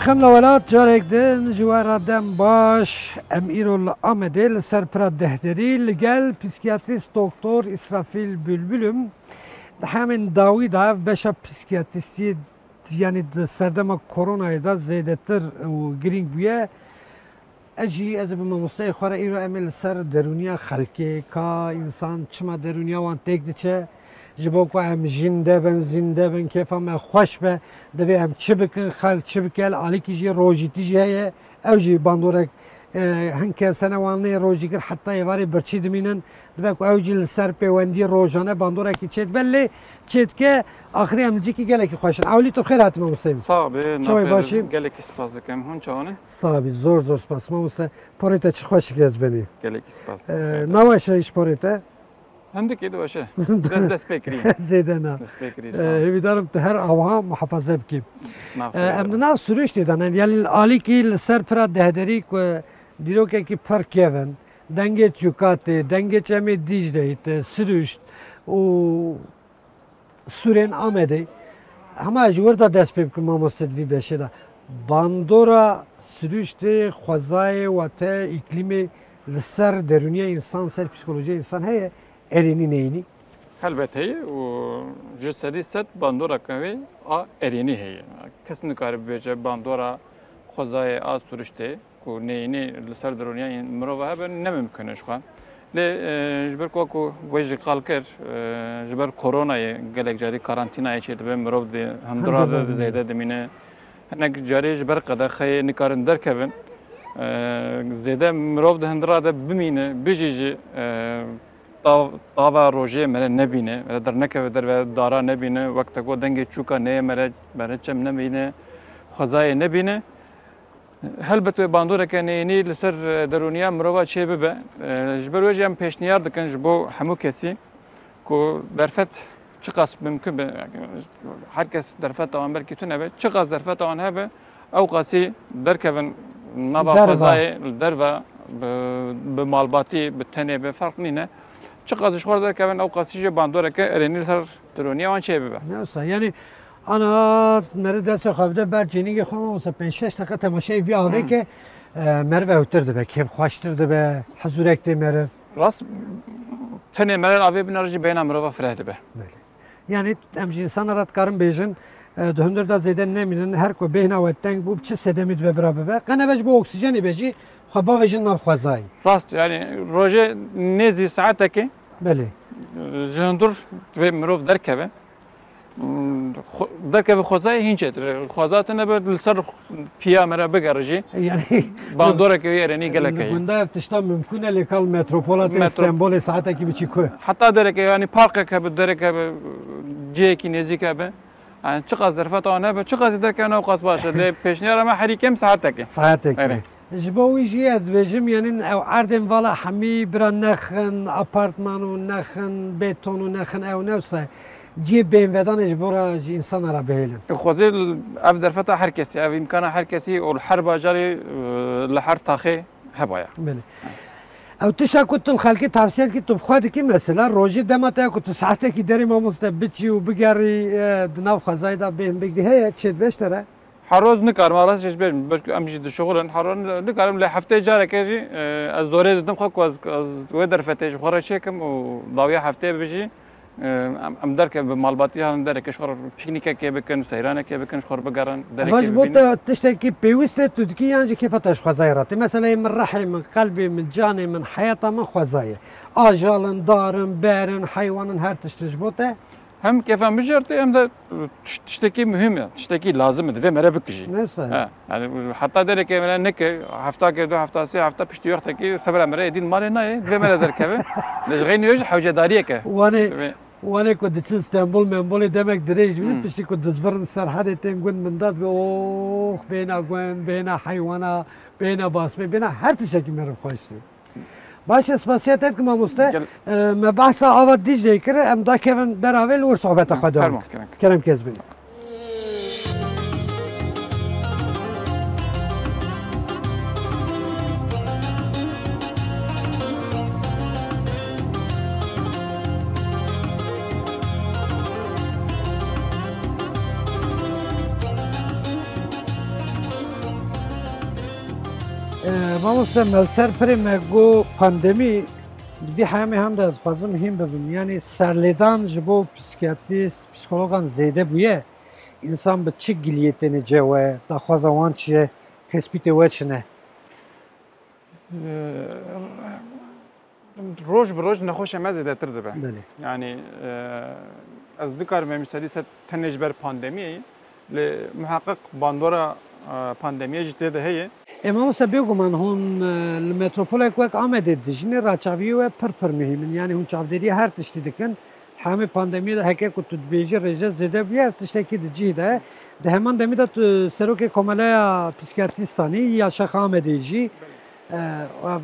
خم لولات جارك دن جوارا دم باش ام ایرو لآمده لسر پرا دهدری لگل پسیکیاتریست دکتر اسرافیل بلبلم ده همین داوی دا بشا پسیکیاتریستی yani serdema koronayı da zeydetir و گرینگ بیه اجی از به مستای خوره ایرو امل سر درونیا خلقی کا انسان چما درونیا وان تک دیچه جبو کو هم زنده بن کیف هم خوش به دوی هم چی بکن خل چی بکل علی کی جی روزی تیجه اوجی باندورک هنکه سنوانی روزی کر حتی یواری برچی دمینن دوی کو اوجی سر پیوندی روزانه باندورک چت بله چت که آخری امجی کی گله کی خوشن اولی تو خیر حتما مستیم صابه باشی گله کی سپاس کم هون چونه صابی زور سپاس ما مست پوریت چه خوش گز بنی گله کی سپاس نواشه ایش پوریته عندك ايد وشه دست بكري زيدنا دست بكري هي دارم هر اوها محافظه بكي امن ناف سروش دیدن یعنی عالی کی لسر پر دهدری کو دیرو کی پر کیون دنگه چوکات دنگه چمی دیجریت سروش و سورن آمده همه جور دا دست پیب که ما مستدوی بشه دا باندورا سروشت خوزای و تا اقلیم لسر درونی انسان سر پسیکولوژی انسان هی ارینی نینی البته هي و جسدي ست باندورا كوي اريني هي كس نكار بيجه باندورا خوزاي سورشته كو نيني لسر درونيا مروه هب نممكنش خان ل جبر كوكو وجه قالكر جبر كورونا قالك جاري كارانتينا يشيت بمرو دي هندرا زياده دمينه هناك جاري جبر قدا خي نكارن دركبن زياده مرو ده هندرا ده بمينه بيجي طاوا روجه مره نبینه در نکه در دارا نبینه وقت کو دنگ چوکا نه مره چم نبینه خزای نبینه هلبته باندوره کنه نی لسر درونیا مروا چه به جبر وجه هم پیشنهاد دکن جبو همو کسی کو درفت چه قص ممکن به هر کس درفت آن بر کی تو نبه چه قص درفت آن هبه او قصی درکون نبا خزای در و به مالباتی به تنه به فرق نینه چقدر خورده که من اوقاتیش باندوره که ارینی سر درونی آن چه ببه نه یعنی انا مرد دست خوابده بر جنینگ خواهم واسه 5-6 دقیقه تماشای وی آبه که مرد اوترده به که خواشترده به حضورک ده مرد راست تنه مرد آبه بنارجی بین امرو و فرهده به yani امجی انسان رات کارم بیشن دهندر دا زیدن نمیدن هر کو بین آوتنگ بوب چه سدمید به برابر به قنه بج bu oksijeni beji خبا وجن نخوازای راست يعني روجه نزي ساعتك بله جندور و مروف دركبه خوزای هینچه خوازات نبود لسر پیا مرا بگرجی yani باندوره که یعنی گلکه bunda yaptıştan mümkün lekal metropolat İstanbul saate gibi çıkıyor hatta derek yani parka kabı derek ceki nezik abi yani çıkaz derfat ona be çıkaz derken o qas başa le peşniyar ama harikem saateki جبوی جیاد بجیم یعنی او عردم والا همی برا نخن آپارتمان و نخن بتون و نخن او نفسه جی بین ودانش برا انسان را بهیلن. خوزیل اف درفتا هر کسی اف امکان هر کسی و الحرب جاری لحر تاخه هبایا. بله. او تشا كنت الخلقي تفسير كي تبخاد كي مثلا روجي دمتا كنت ساعته كي داري ما مستبتشي وبقاري دناو خزايدا بين بيجي هي تشد بشتره حروز نکارم آراز چیز بریم بلکه امروز دشوغلن حروز نکارم ل هفته جاره کردی از دوره دادم خواهد از و درفتش خورا چکم و داویه هفته بچی ام در که به مالباتی هم در که شخور پیکنیک که بکن سیرانه که بکن شخور بگرن در که مش بوت تشتكي بيوست تدكي يعني كيف تشخ زيراتي مثلا من رحم من قلبي من جاني من حياته من خوزايه اجالن دارن بارن حيوانن هر تشتجبوته هم kefem bijartı hem de tişteki mühim ya, tişteki lazımdı ve merhaba kişi. Neyse. Yani hatta der ki mesela ne ki hafta kerdi haftası hafta pişti yok ki sabır emre edin mali ne ve merhaba der ki. Lejgin yüz havcadariye ki. وانا كنت اسطنبول من بولي دمك دريج من بشي كنت زبرن سرحانة تنقون من داد اوه بينا قوين بينا حيوانا بينا باسمي بينا هر تشكي مرف خوشتي باشه سپاسیت ات که ما مسته مبحث آواد دیجی کرد ام دا کهون براول ور صحبت خود دارم کرم کزبین مامۆستا مەلسەر پرێمە گۆ پاندەمی دی هەمێ هەم دەخوازم هیم ببم یعنی سەرلێدان ji bo psikiyatrîst psîkologan zêde bûye însan bi çi giliyetên cewe daxwaza wan çi ye tespîtê we çi ne روج به روج نخوش ما زیادتر دبه بله یعنی از دکار مثالی ست تنش بر پاندمی لمحقق باندورا پاندمی جدی ده هیه مامۆستا بێگومان hûn li metropolek wek Amedê dijîne raçaviyê we pir mihîmin yani hûn çavdêriyê her tiştî dikin hemê pandemiyê de heke ku tu dibêjî rêje zêde bûye ev tiştekî di cih de di heman demî de tu serokê komeleya psikiyatristanî ya Şexa Amedê jî ev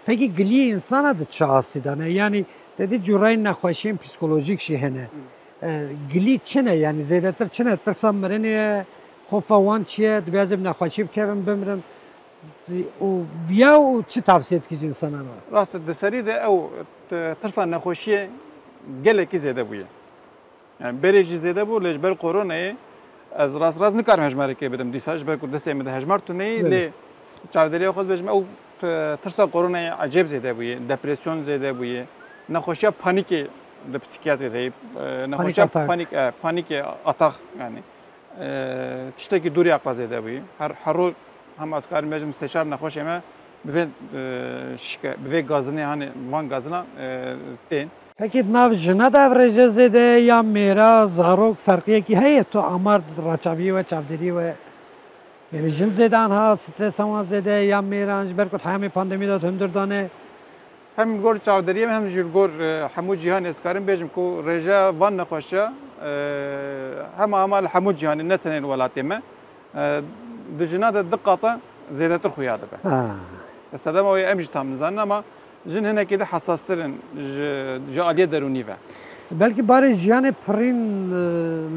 pekî giliyê insana di çi astî dane yani dedî cûrayên nexweşiyên psikolojîk jî hene gilî çi ne yani zêdetir çi ne tirsa mirinê ye خوفا وان چیه دبیازم نخواهی بکردم بمیرم و ویا و چی tavsiye etkisi insana var راست دسری ده او ترسا نخوشی گله کی زیاده بوده yani bereci zede bu lejber koronayı az rast nikar hejmar ki bedim disaj ber ku deste med hejmar tu ne le çavderiye xod bejme o tırsa koronayı acayip zede bu depresyon zede bu nakhoşya panik de psikiyatri de nakhoşya panik atak yani tişteki duri akbaz zede bu her roz hem asgari meclis müsteşar nakhoş eme به gazını hani van gazına den. Peki nav jina da vrece zede ya mera zarok farkı ki heye to amar raçavi ve çavdiri ve yani jin zedan ha stres ama zede ya mera anjber ko hami pandemi da tümdür dane hem gor çavdiri hem gor hamu cihan eskarim bejim ko reja van nakhoşa hem amal hamu cihan netenen velatime dijina da dikkata zedetir xuyadı be. استدام وی امج تام نزنه اما جن هنه که حساسترن جاليه درونی و بلکه باری جیان پرین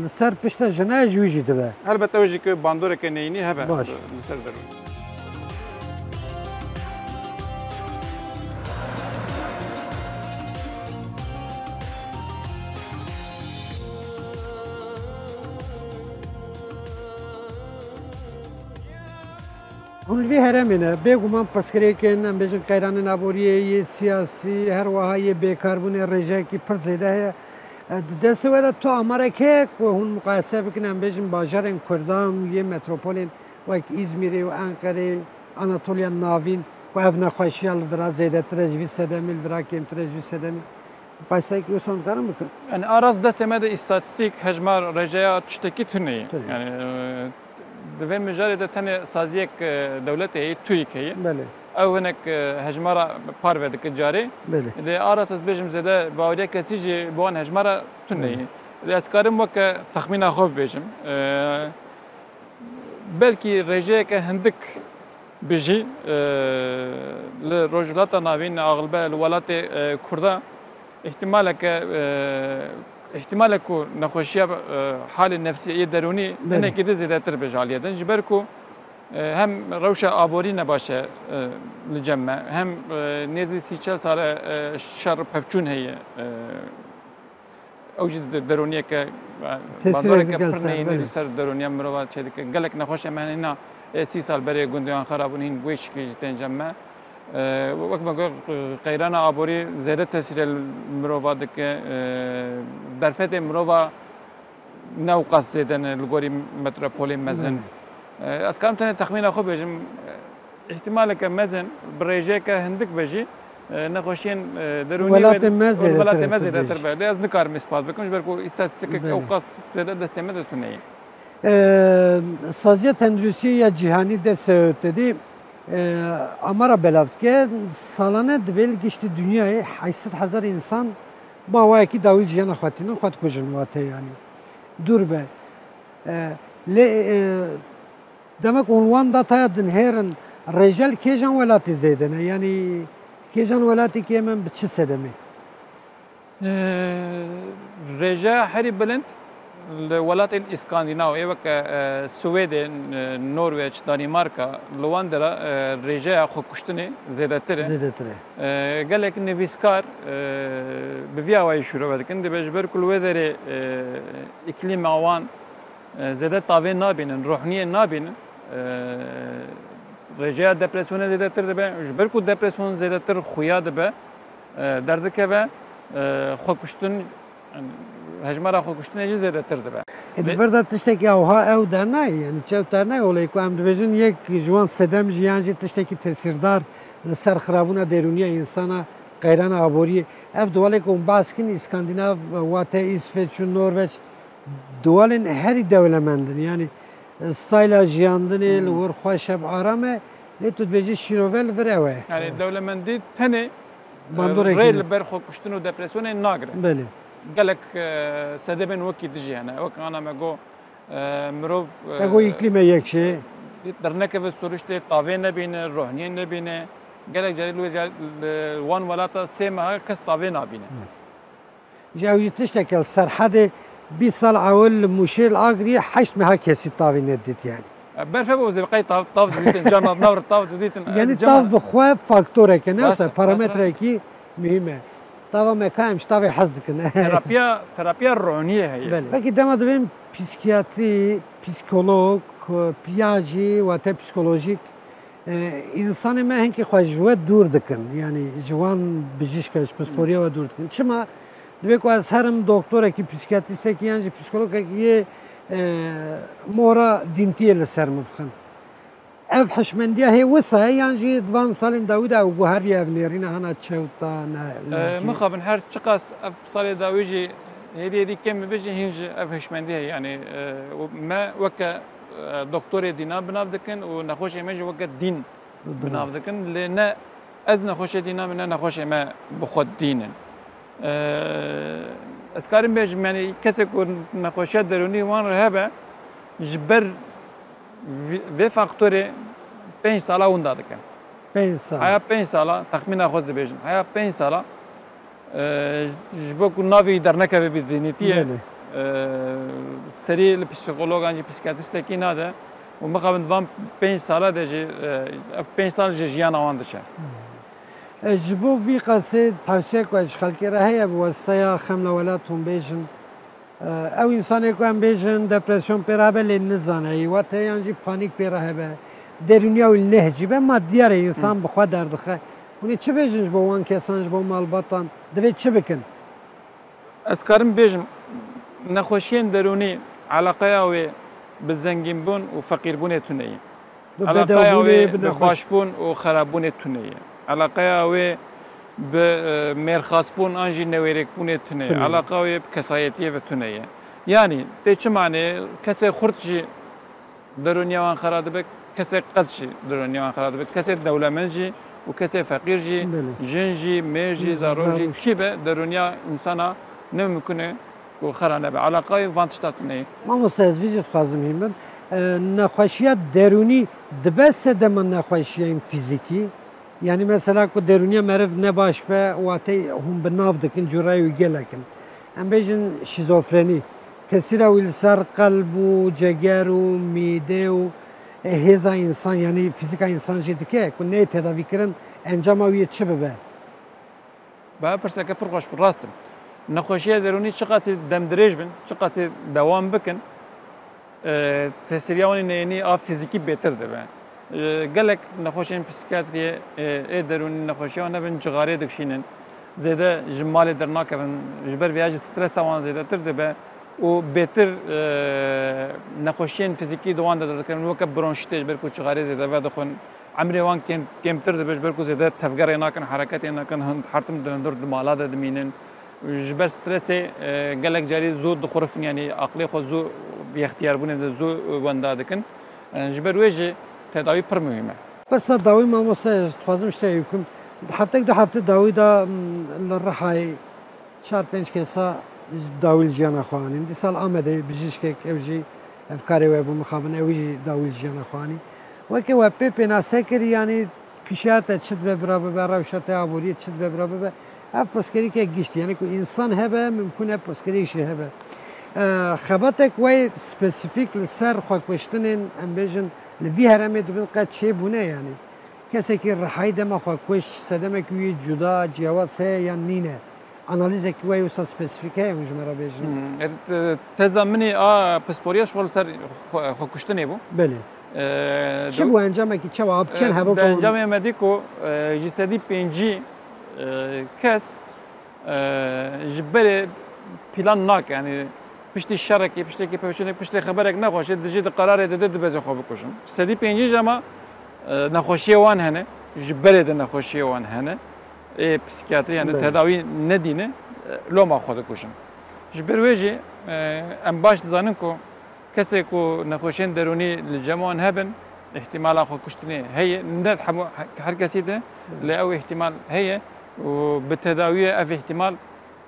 لسر پشت جنه جویجی دبه البته وجی که باندور که نینی هبه لسر درونی Hûn vê heremê bêguman pirsgirêkên em bêjin qeyranên aboriyê yê siyasî her wiha yê bêkarbûnê rêjeyekî pir zêde heye. Di destê we de tu amarek heye ku hûn muqayese bikin em bêjin bajarên Kurdan yê metropolên wek İzmîrê û Enqerê, Anatolya Navîn ku ev nexweşiya li dira zêdetir e ji vî sedemî li dira kêmtir e ji vî sedemî. Muqayeseyekî wê dikarin bikin? Yani araz destê me de îstatistik hejmar rêjeya tiştekî tuneyê. Yani divê mijarê de tenê saziyek dewletê heye TÜİK heye. Ew hinek hejmara parve dike carê. Lê aras ez bêjim zêde baweriya kesî jî bi wan hejmara tuneyê. Lê ez karim weke texmîna xwe bibêjim. Belkî rêjeyeke hindik bijî li Rojhilata Navîn axilbe li welatê Kurda ihtimalek ku nexweşiya halê nefsî derûnî hinekî de zêdetir bêje aliyê din ji ber ku hem rewşa aborî ne baş e li cem me hem nêzî sî-çel sal e şer pevçûn heye ew jî derûniyeke bandoreke pir neyînî ser derûniya mirova çê dike gelek nexweş em hêna sî sal berê gundiyan xerabûn hîn wê şikî ji tên cem me وەک مەگوڵ قەیرانە ئابۆری زێدە تەسیرە مرۆڤ دکە دەرفەتێ مرۆڤ ناو قەس زێدەن لە گۆری مەترۆپۆلی مەزن ئەسکام تەنێ تەخمینە خۆ بێژم احتیمالەکە مەزن بڕێژەیەکە هەندێک بەژی نەخۆشیên derûnî welatê me zêdetir be lê ez nikarim ispat bikim ji ber ku îstatîstikek ew qas zêde destê me dituneyê. Saziya Tendurustî ya cîhanî de sedî amara belavt ke salane dibêl giştî dünyayê 800,000 insan bawayekî dawî jiyana xwetînin xwet kujin watê yanî dûr be lê demek hûn wan dataya dinhêrin rêjel kêjan welatî zêde ne yanî kêjan welatî kê min bi çi sedemê rêjeya herî bilind li welatên İskandinaw ê weke Swêdê, Norweç, Danîmarka li wan de re rêjeya xwekuştinê zêdetir e. Gelek nivîskar bi vîya wayî şûrove dikin dibe ji ber ku li wê derê îklîma wan zêde tavê nabînin, rohniyê nabînin رژه دپرسیون زیادتر دبه جبر کو دپرسیون زیادتر خویا دبه درد که به خود کشتن هجمارا خود کشتن اجازه زیادتر دبه فردا تشتکی اوها او در نه یعنی چه در نه اولی که هم دویژن یک جوان سدم جیانجی تشتکی تاثیردار لسر خرابونه درونی انسان غیران آبوری اف دوالی که اون باز کن اسکاندیناو واته اسفیج و نروژ دوالین هری دولمندن یعنی ستایل جیاندنی لور خوشب آرامه لیتو بیجی شیروول وروه یعنی دولمندی تنه باندوره ریل بر خود کشتن و دپرسیون ناگره بله قالك سدبن وكي تجي هنا وك انا ماجو مروف اگو اقلیم یک شی در نكف سورشتي طاوين نبين روحنيين نبين قالك جاري لو وان ولاتا سيما كس طاوين نبين جاوی تشتکل سرحد 20 سال اول مشيل اگری 8 ماه کسی تاوی ندید یعنی برفه بوزي بقي طاف ديتن جانا نور طاف ديتن یعنی طاف بخواه فاکتوره که نه پارامتره کی مهمه طاوا مکانش طاوی حزد کنه تراپیا روحانیه هي بله پکی دما دویم پسیکیاتری پسیکولوگ پیاجی و ته پسیکولوژیک انسان ما هنکی خواهجوه دور دکن یعنی جوان بجیشکش پسپوریا و دور دکن چما دوی که از هرم دکتره که پسیکیاتریسته که یعنی پسیکولوگ که یه مورا دینتیه لسر مبخن اف حشمندیه هی وسه یعنی دوان سالین داوود او گوهری ابنیرین هانا چوتا نه مخابن هر چقاس اف صار داويجي هذه كم بيجي هنج اف حشمندية يعني ما وكا دكتور دينا بنافدكن ونخوش ماجي وكا دين بنافدكن لان از نخوش دينا من نخوش ما بخود دينن اسكارم بيج يعني كسك نخوشات دروني وان رهبه جبر ve faktörü 5 sala onda dikən. 5 سال. Haya 5 sala təxminən xoş dibəcəm. Haya 5 sala جبو ناوی در نکه به دینیتیه سری پسیکولوگ انجی پسیکاتریست کی ناده و مقابل وام 5 ساله دجی 5 سال جیان آوان دشه جبو وی قصه توصیه کو اش خلکی راه به واسطه خمل ولاتون بیجن او انسان کو هم بیجن دپرسیون پیرابه لنزانه و ته انجی پانیک پیرابه درونیا و لهجی به مادیار انسان بخوا دردخه اونی چه بیجنش با وان کسانش با مالباتان دوی چه بکن اسکارم بیجم نخوشین درونی علاقه او بزنگین بون و فقیر بون تونی علاقه او بخواش بون و خراب بون تونی علاقه او به مرخص بون انجی نویرک بون تونی علاقه او کسایتی و تونی یعنی ته چه معنی کسی خردشی درونیا وان خراب بک کسی قصشی درونیا وان خراب بک کسی دولمنجی و کسی فقیرجی جنجی میجی زاروجی کی به درونیا انسانا نمیکنه و خرانه به علاقه وانتشتات نه ما مستعزویجت خواهیم من نخوشیت درونی دبست دمن نخوشیت فیزیکی یعنی مثلا که درونی مرف نباش به واتی هم بناف دکن جورای و گلکن ام بیشن شیزوفرنی تاثیر ویل سر قلب و جگر و میده و هزا انسان یعنی فیزیکا انسان جدی که نه تداوی کردن انجام اویه چه ببه با پرسکه پرخوش راستم نخوشیه درونی چقدر دم دریج بن چقدر دوام بکن تاثیریانی نه آف فیزیکی بهتر ده به گلک نخوشین پسیکاتریه درونی نخوشیه آن بن جغاره دکشینن زیاده جمال درناک بن جبر بیاج استرس آوان زیاده تر ده به و بهتر نخوشین فیزیکی دوان داده کنن وقت برونشیتش برکو جغاره زیاده و دخون عمري وان كمتر دبش بركو زيادات تفجر هناك حركات هناك حرتم دندور مالا دمينن جبر ستريس قالك جاري زو دخرف يعني عقلي خو زو باختيار بون زو وندا دكن جبر وجه تداوي بر مهمه بس تداوي ما مستعد خوازم شتي يكون دو هفته داوي دا الرحاي 4-5 كيسا داوي الجيانا خواني دي سال امده بجيشك اوجي افكاري وابو مخابن اوجي داوي الجيانا خواني وکی و پی ناسکری یعنی پیشات چت به برابر به روشت عبوری چت به برابر به اف پسکری که گیشت یعنی که انسان هبه ممکنه پسکریش هبه خبرت کوی سپسیفیک لسر خود کشتن امبیجن لوی هرمی دبل قد چه بونه یعنی کسی که رحای دم خود کش سدم کوی جدا جواز یا نینه analiz ekvayı usta spesifike ya mujmara bejin. Tezamini psporiyas şol ser xokuştun bu? Beli. چی بو انجام کی چه واب چن هوا کو انجام مدیکو جسدی پنجی کس جبر پلان ناک یعنی پشتی شرکی پشتی کی پشتی پشتی خبرک نخواشه دیجی قرار داده دو بزن خواب کشم جسدی پنجی جما نخوشی وان هنه جبر ده نخوشی وان هنه پسیکیاتری یعنی تداوی ندینه لو ما خود کشم جبر ویجی ام باش زانن کو کسی کو نخوشین درونی لجمان هبن احتمال آخو کشتنی هی ند هر کسی ده لا احتمال هي وبالتداوي في احتمال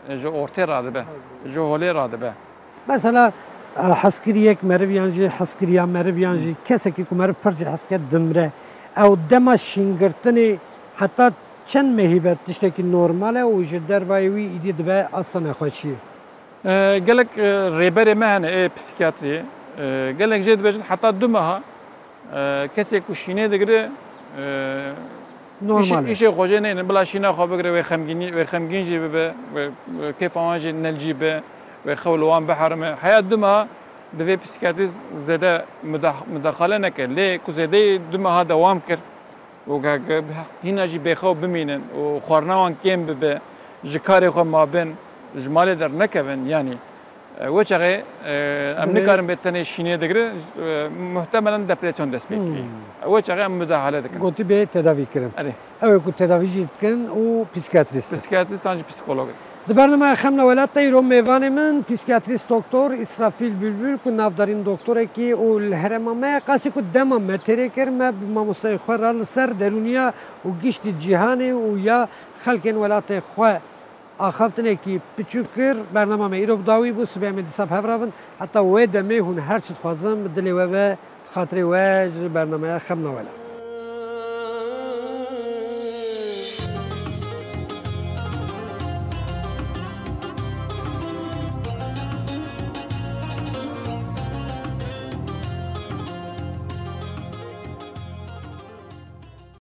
جو اورتي رادبه جو هولي رادبه مثلا حسکریک مرویانجی حسکریا مرویانجی کسی که مرو فرج حسکت دمره او دما شینگرتنی حتی چند مهیبت تشتکی نورماله و جدر وایوی ایدی دبه اصلا خوشیه قالك ريبر ما هنا بسيكاتري قالك جد بجن حتى دمها كسي كوشينه دغري نورمال ايش خوجنه بلا شينا خو بغري وخمجين جي كيف انجي نلجي به وخولوان بحر حياه دمها دفي بسيكاتريز زاده مداخله نكر ليه كوزيدي دمها دوام كر هنا جي بخو بمينن وخورناوان كيم به جكاري خو ما بين جمالي در نكبن يعني وچغه ام نکارم به تنه شینه دگره محتملا دپرسیون دست بگیری وچغه ام مداخله دکن گوتی به تداوی کردم آره اوه کو تداوی جید کن و پسیکاتریست انجی پسیکولوگ در برنامه خمنا ولات تایرو میوان من پسیکاتریست دکتر اسرافیل بلبل کو نافدارین دکتره کی او الهرمامه قاسی کو دمام متری کرم ما مستخرال سر درونیا و گشت جهانی و یا خلق ولات خو آخرتنه کی پچوکر برنامه ایروب داوی بو سبیام دیساب هفرابن حتی وید میهون هر چیز خوازم دلی و خاطری و برنامه خمنا ولا